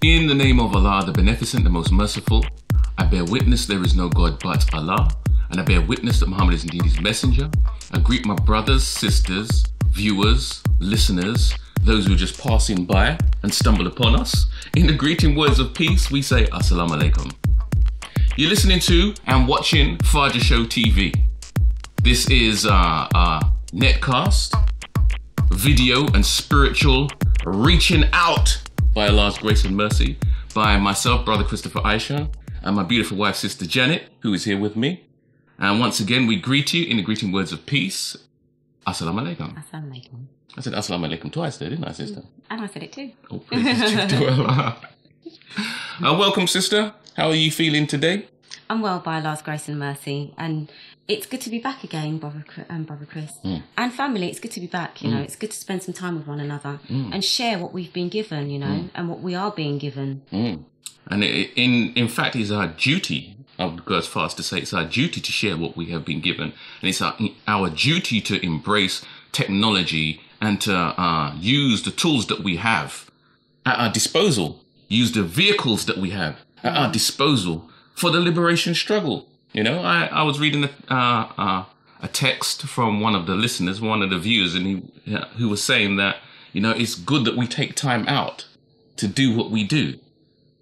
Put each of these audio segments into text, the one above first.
In the name of Allah, the Beneficent, the Most Merciful, I bear witness there is no God but Allah, and I bear witness that Muhammad is indeed his messenger. I greet my brothers, sisters, viewers, listeners, those who are just passing by and stumble upon us. In the greeting words of peace, we say Assalamu alaikum. You're listening to and watching Faja Show TV. This is a netcast, video and spiritual reaching out by Allah's grace and mercy by myself, Brother Christopher Aisha, and my beautiful wife, Sister Janet, who is here with me. And once again, we greet you in the greeting words of peace. Assalamu alaikum. Assalamu alaikum. I said Assalamu alaikum twice there, didn't I, Sister? And I said it too. Oh, praise to Allah. Welcome, Sister. How are you feeling today? I'm well by Allah's grace and mercy, and it's good to be back again, Brother Chris. And family, it's good to be back, you know, it's good to spend some time with one another and share what we've been given, you know, and what we are being given. And in fact, it's our duty, I would go as far as to say it's our duty to share what we have been given. And it's our duty to embrace technology and to use the tools that we have at our disposal, use the vehicles that we have at our disposal for the liberation struggle. You know, I was reading a text from one of the listeners, one of the viewers, and who was saying that, you know, it's good that we take time out to do what we do.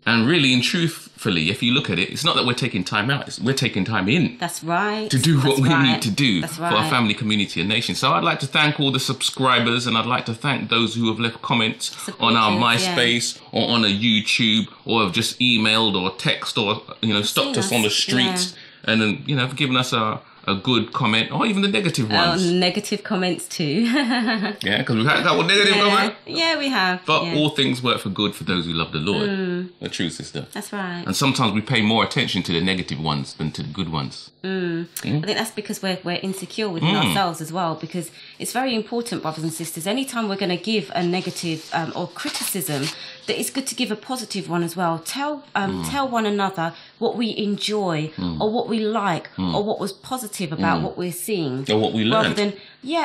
And really and truthfully, if you look at it, it's not that we're taking time out, we're taking time in. That's right. To do what we need to do for our family, community and nation. So I'd like to thank all the subscribers, and I'd like to thank those who have left comments on our MySpace or on a YouTube, or have just emailed or text or, you know, stopped us on the streets and then, you know, given us a good comment, or even the negative ones. Negative comments too. Yeah, because we've had a couple of negative comments. Yeah, we have. But all things work for good for those who love the Lord. The true, Sister. That's right. And sometimes we pay more attention to the negative ones than to the good ones. I think that's because we're insecure within ourselves as well, because it's very important, brothers and sisters, anytime we're going to give a negative or criticism, that it's good to give a positive one as well. Tell one another what we enjoy or what we like or what was positive about what we're seeing. Or what we learned.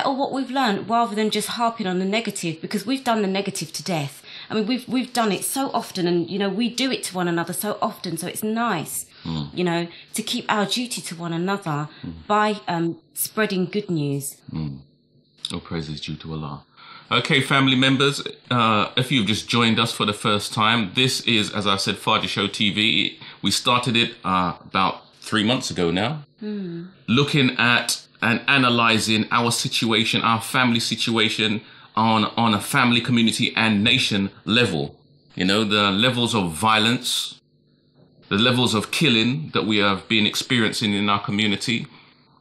Or what we've learned, rather than just harping on the negative, because we've done the negative to death. I mean, we've done it so often, and, you know, we do it to one another so often, so it's nice, you know, to keep our duty to one another by spreading good news. All praise is due to Allah. Okay, family members, if you've just joined us for the first time, this is, as I said, Faja Show TV. We started it about 3 months ago now, looking at and analysing our situation, our family situation on a family, community and nation level. You know, the levels of violence, the levels of killing that we have been experiencing in our community.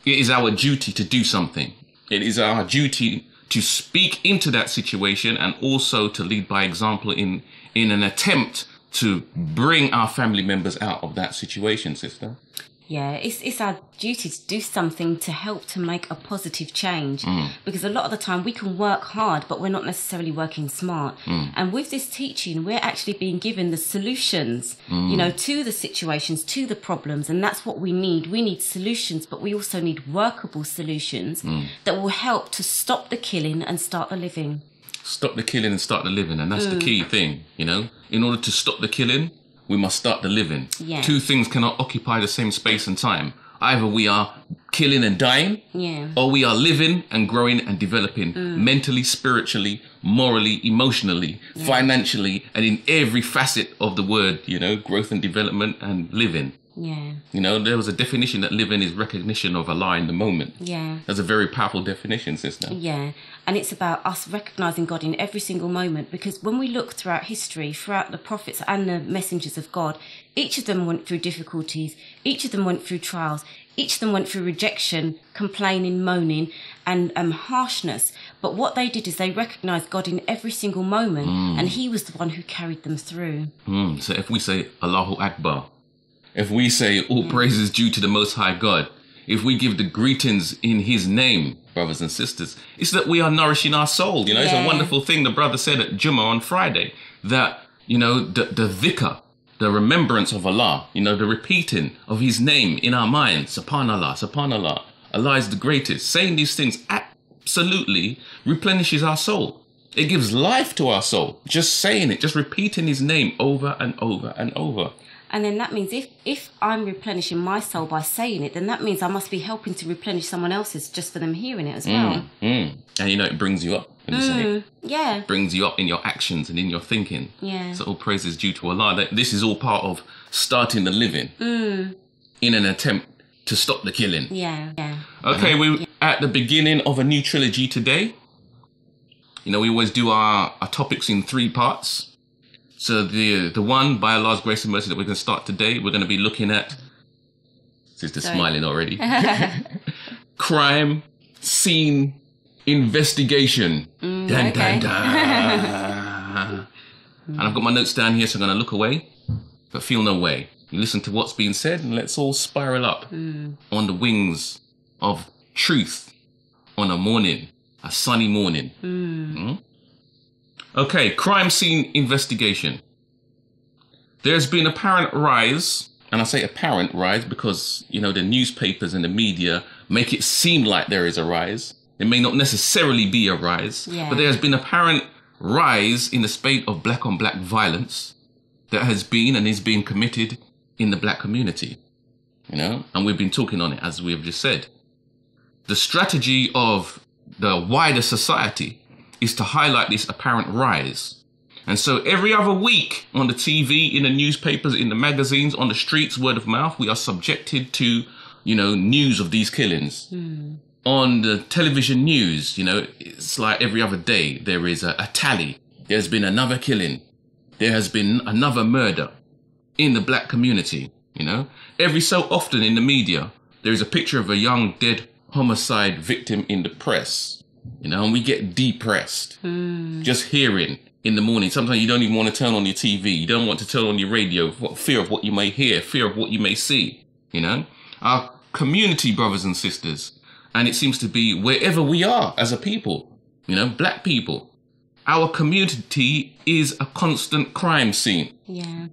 It is our duty to do something. It is our duty to speak into that situation, and also to lead by example in an attempt to bring our family members out of that situation, Sister. Yeah, it's our duty to do something to help to make a positive change, because a lot of the time we can work hard, but we're not necessarily working smart. And with this teaching, we're actually being given the solutions, you know, to the situations, to the problems, and that's what we need. We need solutions, but we also need workable solutions that will help to stop the killing and start the living. Stop the killing and start the living, and that's the key thing, you know. In order to stop the killing, we must start the living. Yeah. Two things cannot occupy the same space and time. Either we are killing and dying, or we are living and growing and developing mentally, spiritually, morally, emotionally, financially, and in every facet of the word, you know, growth and development and living. Yeah. You know, there was a definition that living is recognition of Allah in the moment. Yeah. That's a very powerful definition, Sister. Yeah. And it's about us recognising God in every single moment, because when we look throughout history, throughout the prophets and the messengers of God, each of them went through difficulties, each of them went through trials, each of them went through rejection, complaining, moaning and harshness. But what they did is they recognised God in every single moment, and he was the one who carried them through. So if we say Allahu Akbar, if we say all praise is due to the Most High God, if we give the greetings in his name, brothers and sisters, it's that we are nourishing our soul. You know, it's a wonderful thing the brother said at Jummah on Friday, that, you know, the dhikr, the remembrance of Allah, you know, the repeating of his name in our minds, subhanallah, subhanallah, Allah is the greatest. Saying these things absolutely replenishes our soul. It gives life to our soul. Just saying it, just repeating his name over and over and over. And then that means if I'm replenishing my soul by saying it, then that means I must be helping to replenish someone else's just for them hearing it as well. And you know, it brings you up when you say it. Yeah. Brings you up in your actions and in your thinking. Yeah. So all praise is due to Allah. This is all part of starting the living in an attempt to stop the killing. Yeah. Yeah. Okay, we're at the beginning of a new trilogy today. You know, we always do our topics in 3 parts. So the one, by Allah's grace and mercy, that we're going to start today, we're going to be looking at, sister's smiling already, crime scene investigation. Dun, dun, dun. And I've got my notes down here, so I'm going to look away, but feel no way. You listen to what's being said, and let's all spiral up on the wings of truth on a morning, a sunny morning. Okay, crime scene investigation. There's been apparent rise, and I say apparent rise because, you know, the newspapers and the media make it seem like there is a rise. It may not necessarily be a rise, but there has been apparent rise in the spate of black on black violence that has been and is being committed in the black community, you know, and we've been talking on it, as we have just said. The strategy of the wider society is to highlight this apparent rise. And so every other week on the TV, in the newspapers, in the magazines, on the streets, word of mouth, we are subjected to, you know, news of these killings. On the television news, you know, it's like every other day there is a tally. There's been another killing. There has been another murder in the black community, you know. Every so often in the media, there is a picture of a young dead homicide victim in the press. You know, and we get depressed just hearing in the morning. Sometimes you don't even want to turn on your TV. You don't want to turn on your radio for fear of what you may hear, fear of what you may see, you know. Our community, brothers and sisters, and it seems to be wherever we are as a people, you know, black people, our community is a constant crime scene. Yeah.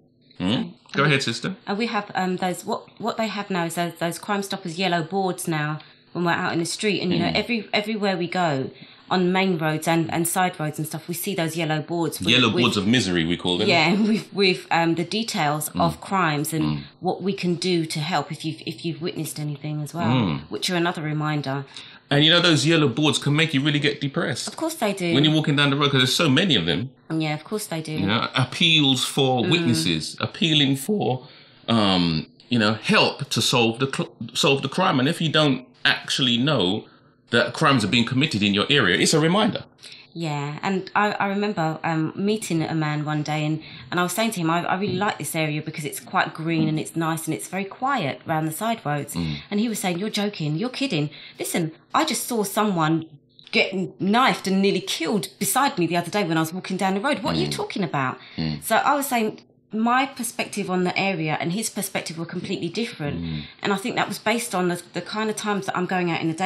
Go ahead, sister. We have those, what they have now is those Crime Stoppers yellow boards now, when we're out in the street, and you know, everywhere we go on main roads and side roads and stuff, we see those yellow boards. Boards of misery, we call them. Yeah, with the details of crimes and what we can do to help if you've witnessed anything as well, which are another reminder. And you know, those yellow boards can make you really get depressed. Of course they do. When you're walking down the road, because there's so many of them. Yeah, of course they do. You know, appeals for witnesses, appealing for, you know, help to solve the crime. And if you don't actually know that crimes are being committed in your area, it's a reminder. Yeah, and I remember meeting a man one day, and I was saying to him, I really like this area because it's quite green and it's nice and it's very quiet around the side roads. And he was saying, you're joking, you're kidding. Listen, I just saw someone getting knifed and nearly killed beside me the other day when I was walking down the road. What are you talking about? So I was saying, my perspective on the area and his perspective were completely different. And I think that was based on the kind of times that I'm going out in the day.